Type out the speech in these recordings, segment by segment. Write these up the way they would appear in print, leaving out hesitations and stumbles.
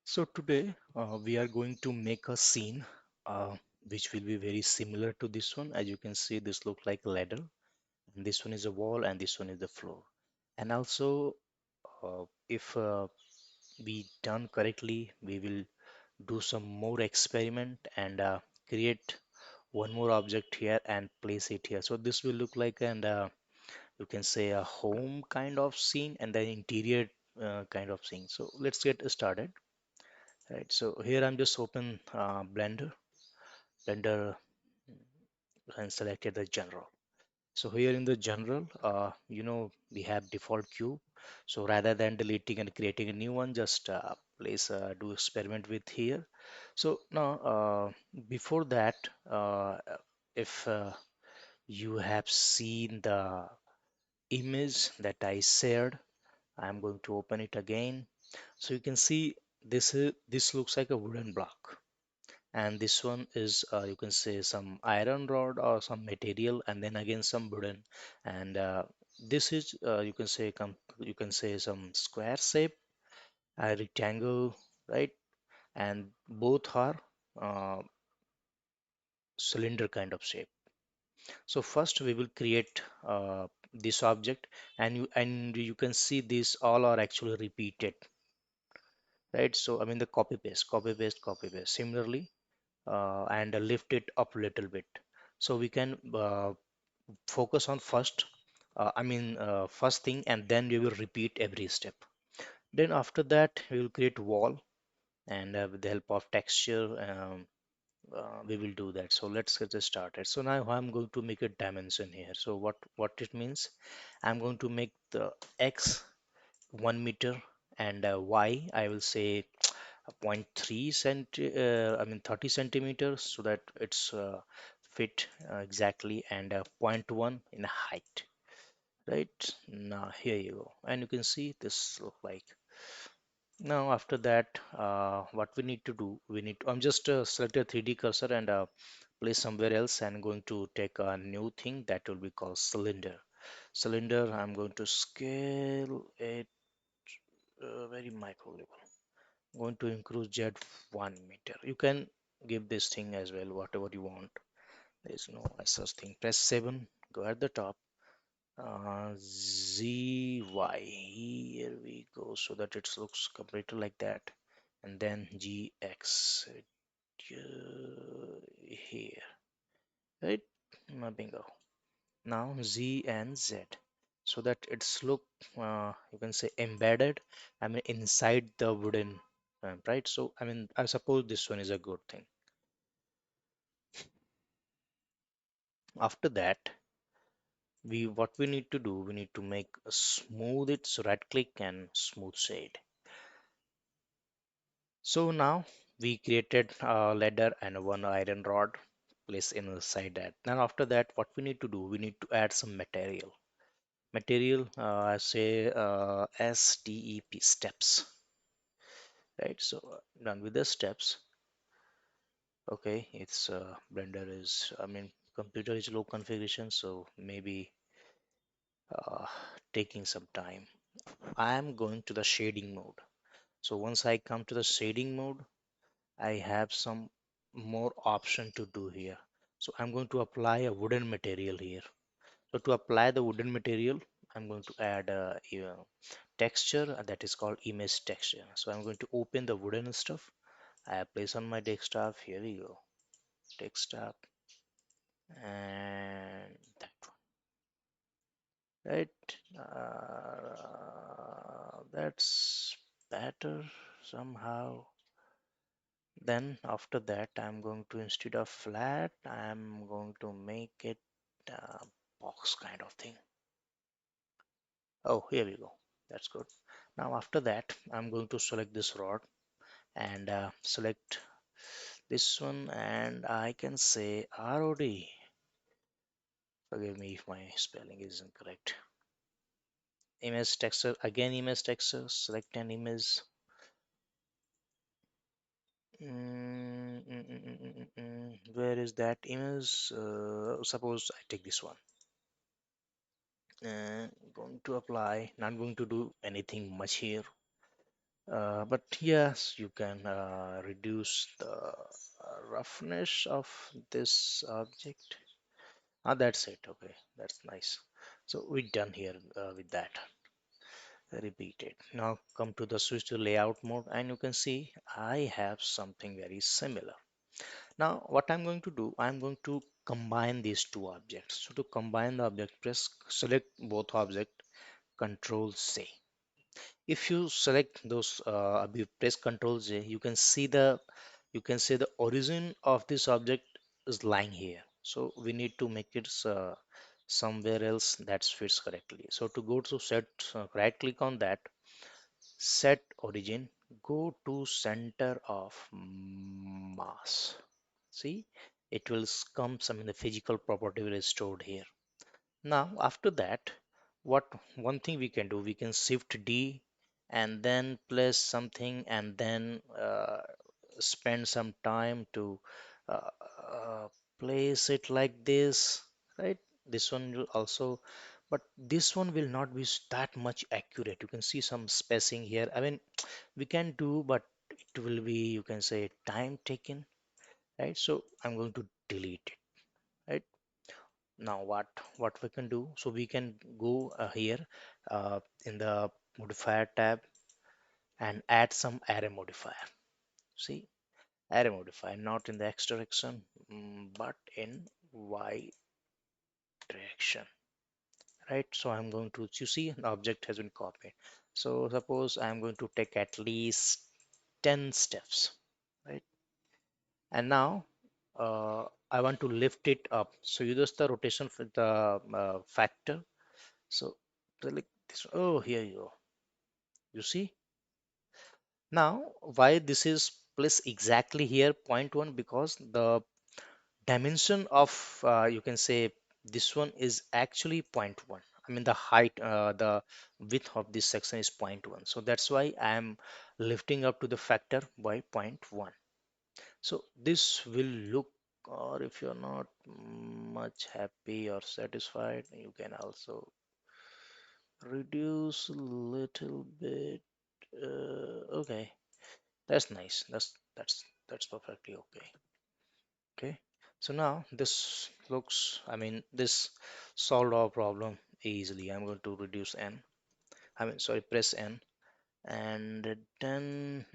So today we are going to make a scene which will be very similar to this one. As you can see, this looks like a ladder, and this one is a wall, and this one is the floor. And also, if we done correctly, we will do some more experiment and create one more object here and place it here. So this will look like and you can say a home kind of scene and then interior kind of scene. So let's get started. Right, so here I'm just open Blender and selected the general. So here in the general, we have default cube. So rather than deleting and creating a new one, just do experiment with here. So now, before that, if you have seen the image that I shared, I'm going to open it again. So you can see this looks like a wooden block, and this one is you can say some iron rod or some material, and then again some wooden, and this is you can say some square shape, a rectangle, right? And both are uh, cylinder kind of shape. So first we will create this object, and you can see these all are actually repeated, right? So I mean the copy paste, copy paste, copy paste similarly, and lift it up a little bit. So we can focus on first thing, and then we will repeat every step. Then after that, we will create wall, and with the help of texture, we will do that. So let's get this started. So now I'm going to make a dimension here. So what it means, I'm going to make the x 1 meter, and y I will say zero point 0.3 I mean 30 centimeters, so that it's fit exactly, and zero point 0.1 in height. Right, now here you go, and you can see this look like. Now after that, what we need to do, I'm just select a 3D cursor and place somewhere else, and going to take a new thing that will be called cylinder. I'm going to scale it very micro level. Going to increase z 1 meter. You can give this thing as well whatever you want. There is no such thing. Press 7, go at the top, ZY, here we go, so that it looks completely like that, and then GX here, right? Bingo. Now Z and Z, so that it's look you can say embedded, I mean inside the wooden right? So I mean I suppose this one is a good thing. After that, what we need to do, we need to make a smooth it, so right click and smooth shade. So now we created a ladder and one iron rod, place inside that. Now after that, what we need to do, we need to add some material, I say STEP, steps, right? So done with the steps. Okay, it's Blender is, I mean, computer is low configuration, so maybe uh, taking some time. I am going to the shading mode. So once I come to the shading mode, I have some more option to do here. So I'm going to apply a wooden material here. So to apply the wooden material, I'm going to add a texture that is called image texture. So I'm going to open the wooden stuff. I place on my desktop. Here we go, desktop, and that one, right? That's better somehow. Then after that, I'm going to, instead of flat, I'm going to make it box kind of thing. Oh, here we go. That's good. Now after that, I'm going to select this rod and select this one, and I can say ROD. Forgive me if my spelling is incorrect. Image texture, again image texture, select an image. Where is that image? Suppose I take this one. Going to apply, not going to do anything much here. But yes, you can reduce the roughness of this object. Ah, that's it. Okay, that's nice. So we're done here with that. Repeat it. Now come to the switch to layout mode, and you can see I have something very similar. Now what I'm going to do, I'm going to combine these two objects. So to combine the object, press select both object, Control C. If you select those, you press Control J, you can see the origin of this object is lying here. So we need to make it somewhere else that fits correctly. So to go to set, right click on that, set origin, go to center of mass. See, it will come some in the physical property will is stored here. Now, after that, what one thing we can do, we can shift D and then place something and then spend some time to uh, uh, place it like this, right? This one will also, but this one will not be that much accurate. You can see some spacing here. I mean, we can do, but it will be, you can say, time taken, right? So I'm going to delete it, right? Now what we can do, so we can go here in the modifier tab and add some array modifier. See, array modifier not in the x direction, but in y direction, right? So I'm going to, you see, the object has been copied. So suppose I'm going to take at least 10 steps, right? And now I want to lift it up, so you use the rotation for the factor. So select this. Oh, here you go. You see now why this is placed exactly here, point one, because the dimension of, you can say, this one is actually point one. I mean the height, the width of this section is point one. So that's why I am lifting up to the factor by point one. So this will look, or if you're not much happy or satisfied, you can also reduce a little bit. Okay, that's nice. That's perfectly okay. Okay, so now this looks, I mean, this solved our problem easily. I'm going to reduce n. I mean, sorry, press n, and then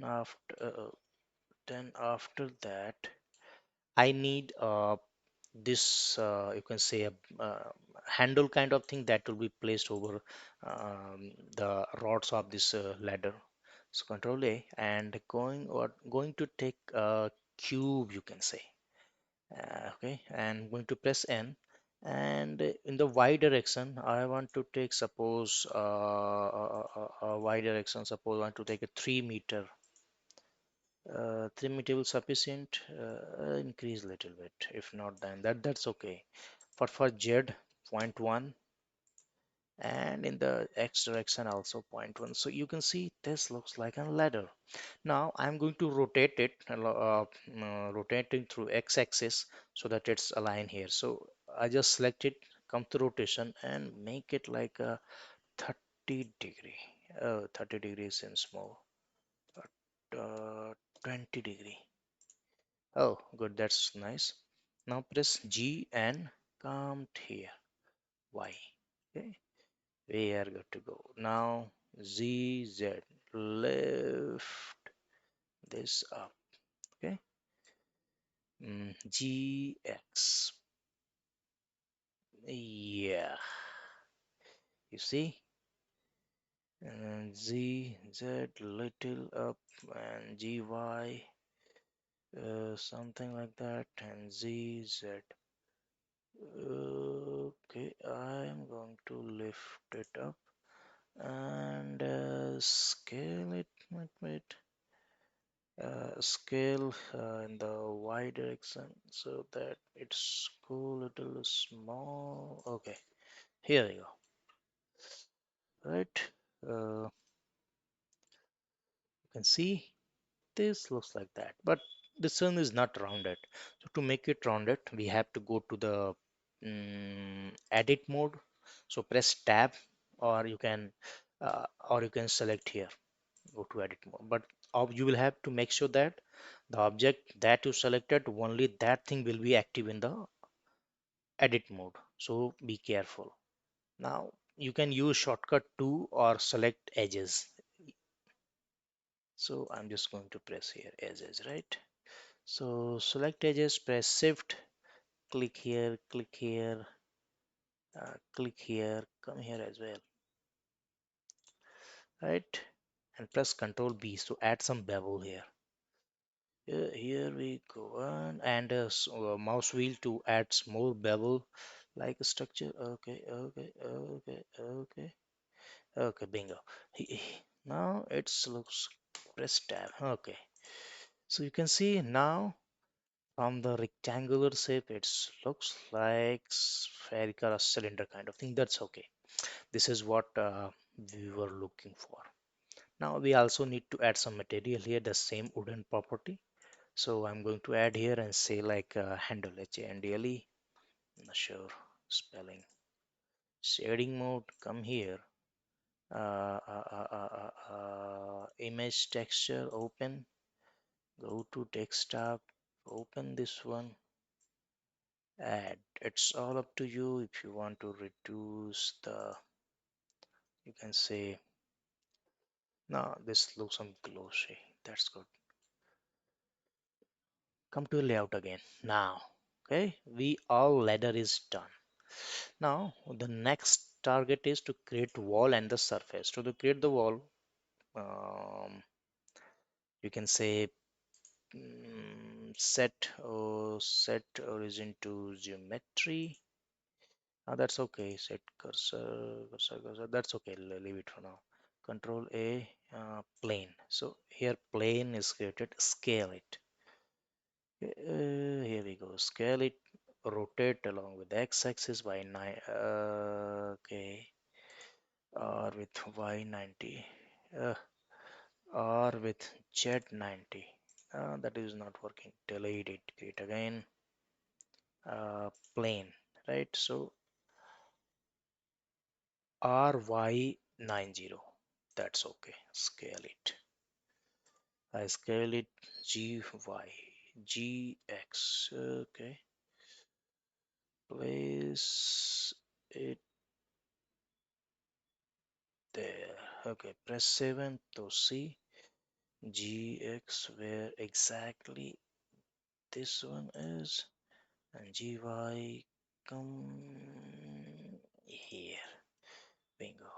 after that, I need this, you can say, a handle kind of thing that will be placed over the rods of this ladder. So Control A, and going to take a cube, you can say. Okay, and going to press N, and in the Y direction I want to take, suppose Y direction, suppose I want to take a 3 meter. 3 meter will sufficient. Increase little bit, if not then that's okay. But for Z, point one, and in the X direction also point one. So you can see this looks like a ladder. Now I'm going to rotate it, rotating through x-axis so that it's aligned here. So I just select it, come to rotation, and make it like a 30 degree. 30 degrees seems small. But 20 degree. Oh, good, that's nice. Now press G and come here. Y. Okay, we are good to go. Now Z, Z, lift this up. Okay. GX. Yeah, you see, and Z, Z, little up, and GY, something like that, and Z, Z. Okay, I'm going to lift it up and scale it. Wait, scale in the Y direction so that it's go little small. Okay, here we go. Right, you can see this looks like that, but the sun is not rounded. So to make it rounded, we have to go to the edit mode. So press tab, or you can select here. Go to edit mode, but you will have to make sure that the object that you selected, only that thing will be active in the edit mode, so be careful. Now you can use shortcut 2 or select edges. So I'm just going to press here edges, right? So select edges, press shift, click here, click here, come here as well, right? And press Control B, so add some bevel here. Here we go on, and mouse wheel to add more bevel like a structure. Okay, bingo. Now it's looks, press tab. Okay, so you can see now from the rectangular shape, it looks like spherical or cylinder kind of thing. That's okay. This is what we were looking for. Now we also need to add some material here, the same wooden property. So I'm going to add here and say like handle, HANDLE, not sure spelling. Shading mode, come here. Image texture, open. Go to desktop, open this one. Add. It's all up to you if you want to reduce the. You can say no. This looks some glossy. That's good. Come to layout again. Now, okay, we all ladder is done. Now the next target is to create wall and the surface. To create the wall, um, you can say set origin to geometry. That's okay. Set cursor. That's okay. Leave it for now. Control A, plane. So here plane is created. Scale it. Here we go. Scale it. Rotate along with x-axis by 9. Okay. Or with y90. Uh, or with z90. That is not working. Delete it. Create again. Plane. Right. So RY90. That's okay. Scale it. I scale it GY. GX. Okay. Place it there. Okay. Press 7 to see GX where exactly this one is. And GY come here. Bingo.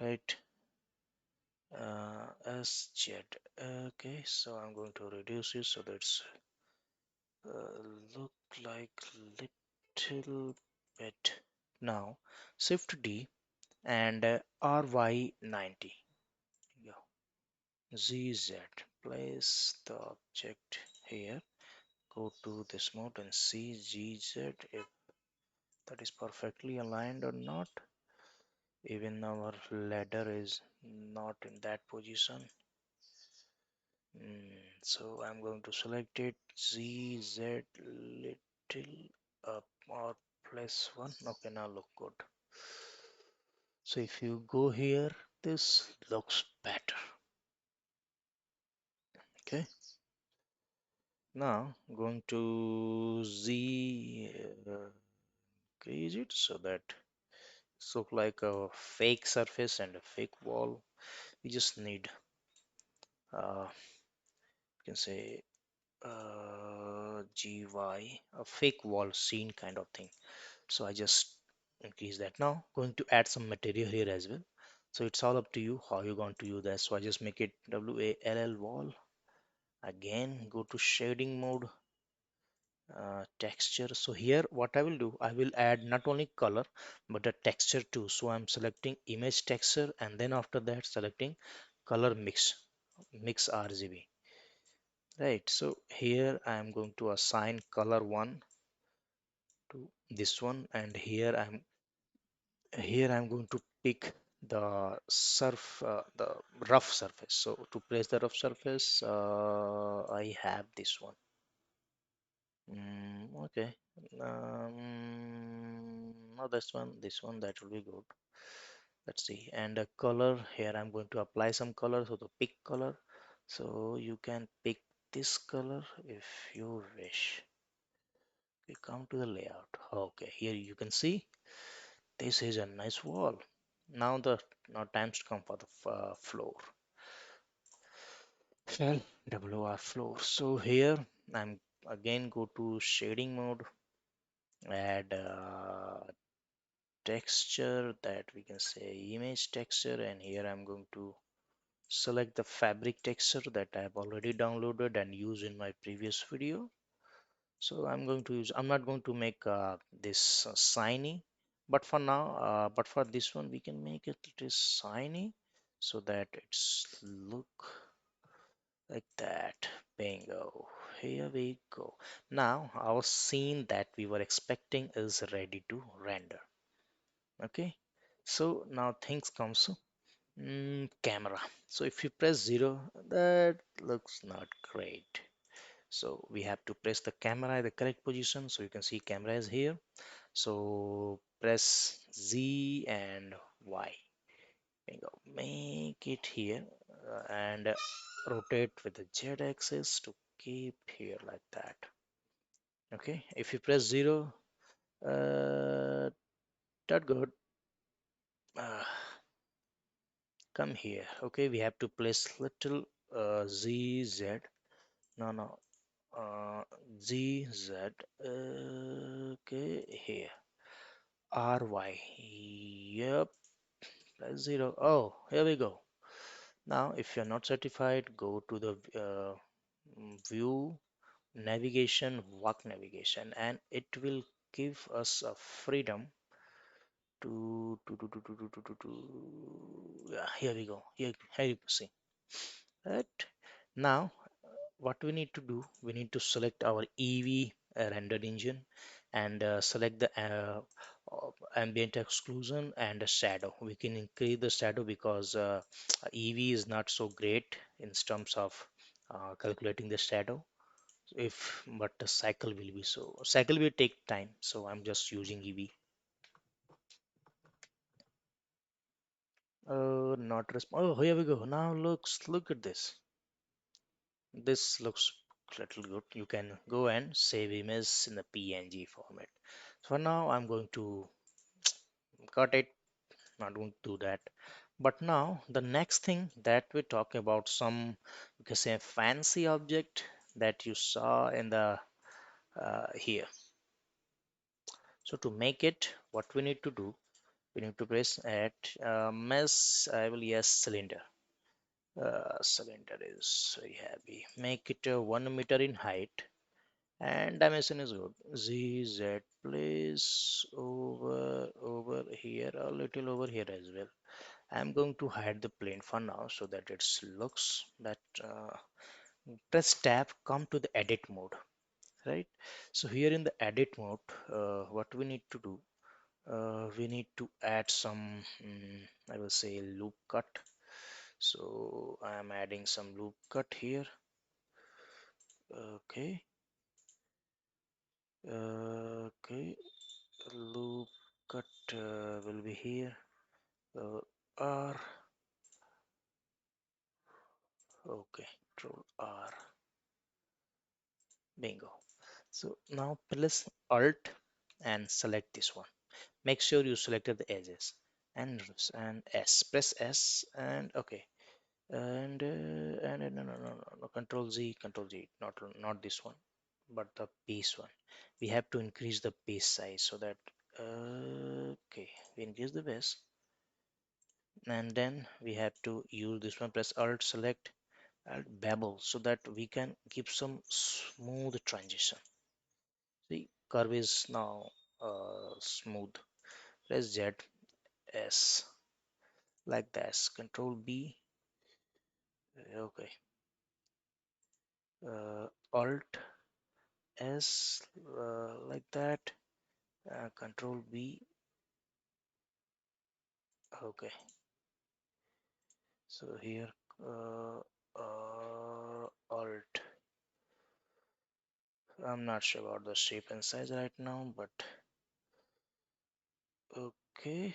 Right. SZ. Okay, so I'm going to reduce it so that's look like little bit. Now Shift D and RY90. Yeah. ZZ. Place the object here. Go to this mode and see GZ if that is perfectly aligned or not. Even our ladder is not in that position. So I'm going to select it ZZ little up or plus one. Okay, now look good. So if you go here, this looks better. Okay, now going to Z increase it so that it's look like a fake surface and a fake wall. We just need you can say GY, a fake wall scene kind of thing. So I just increase that. Now going to add some material here as well, so it's all up to you how you're going to use that. So I just make it WALL wall. Again go to shading mode, texture. So here what I will do, I will add not only color but a texture too. So I'm selecting image texture and then after that selecting color mix RGB, right? So here I am going to assign color 1 to this one, and here I'm going to pick the rough surface. So to place the rough surface, I have this one. Okay. No, this one that will be good. Let's see. And a color here, I'm going to apply some color. So the pick color. So you can pick this color if you wish. We come to the layout. Okay, here you can see this is a nice wall. Now the now times to come for the floor. Well, WR floor. So here I'm again go to shading mode, add texture, that we can say image texture, and here I'm going to select the fabric texture that I have already downloaded and used in my previous video. So I'm going to use, I'm not going to make this shiny, but for now, but for this one we can make it is shiny so that it's look like that. Bingo. Here we go. Now our scene that we were expecting is ready to render. Okay. So now things comes to camera. So if you press 0, that looks not great. So we have to press the camera at the correct position. So you can see camera is here. So press Z and Y. Bingo. Make it here and rotate with the Z axis to keep here like that. Okay. If you press 0, that good. Uh, Come here. Okay. We have to place little Z. No, no. Uh, Z. Okay. Here. RY. Yep. Plus 0. Oh, here we go. Now, if you're not certified, go to the view navigation, walk navigation, and it will give us a freedom to yeah, here we go. Here you see. Right now, what we need to do, we need to select our EV render engine and select the ambient exclusion and the shadow. We can increase the shadow because EV is not so great in terms of calculating the shadow. If but the cycle will be so cycle will take time, so I'm just using EV. Not respond. Oh, here we go. Now look at this. This looks little good. You can go and save image in the PNG format. For now, I'm going to cut it. Not going to do that. But now the next thing that we talk about some you can say fancy object that you saw in the here. So to make it, what we need to do, we need to press at mesh. I will yes cylinder. Cylinder is very heavy. Make it 1 meter in height and dimension is good. ZZ place over here, a little over here as well. I'm going to hide the plane for now so that it looks that press tab, come to the edit mode, right? So here in the edit mode, what we need to do, we need to add some I will say loop cut. So I'm adding some loop cut here. Okay. Okay, loop cut will be here. R. Okay, control R. Bingo. So now press Alt and select this one. Make sure you selected the edges and S. Press S and okay. And no, Control Z, Control Z. Not this one, but the base one. We have to increase the base size so that okay, we increase the base and then we have to use this one, press alt select alt bevel so that we can give some smooth transition. See, curve is now smooth. Press Z S like this, control B. Okay, alt S like that, control B. Okay, so here uh, alt. I'm not sure about the shape and size right now, but okay.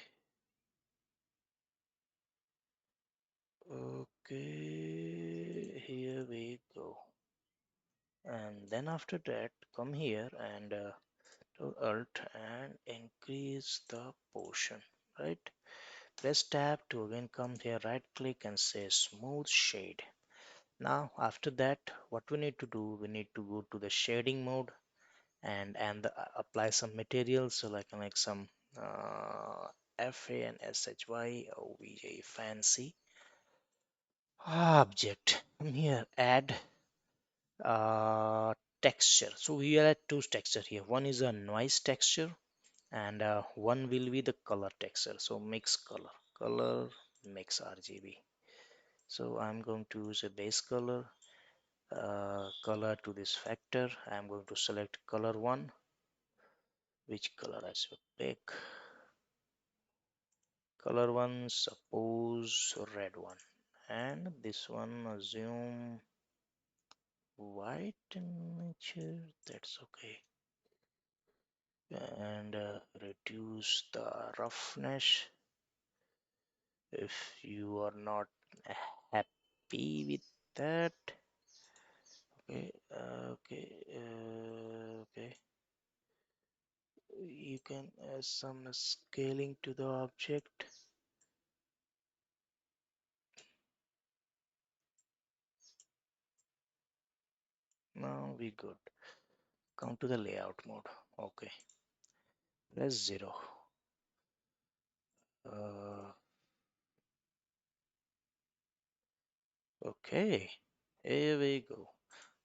Okay, here we go. And then after that, come here and to Alt and increase the portion, right? Press tab to again come here, right click and say smooth shade. Now after that, what we need to do, we need to go to the shading mode apply some materials, so like some FANSHY fancy object. Come here, add texture. So we are at two texture here. One is a noise texture and one will be the color texture. So mix color mix RGB. So I'm going to use a base color to this factor. I'm going to select color one. Which color I should pick? Color one, suppose red one, and this one assume white in nature. That's okay. And reduce the roughness if you are not happy with that. Okay, okay. You can add some scaling to the object. Now we good. Come to the layout mode. Okay, press 0. Uh, okay, here we go.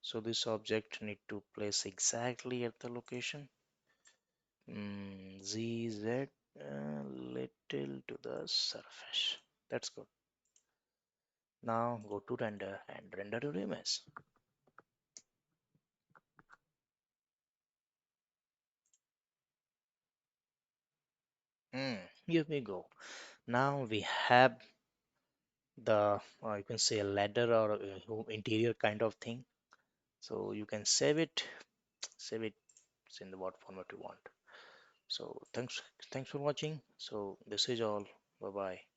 So this object need to place exactly at the location. ZZ little to the surface. That's good. Now go to render and render your image. Here we go. Now we have the you can say a ladder or interior kind of thing. So you can save it in the what format you want. So thanks for watching. So this is all. Bye bye.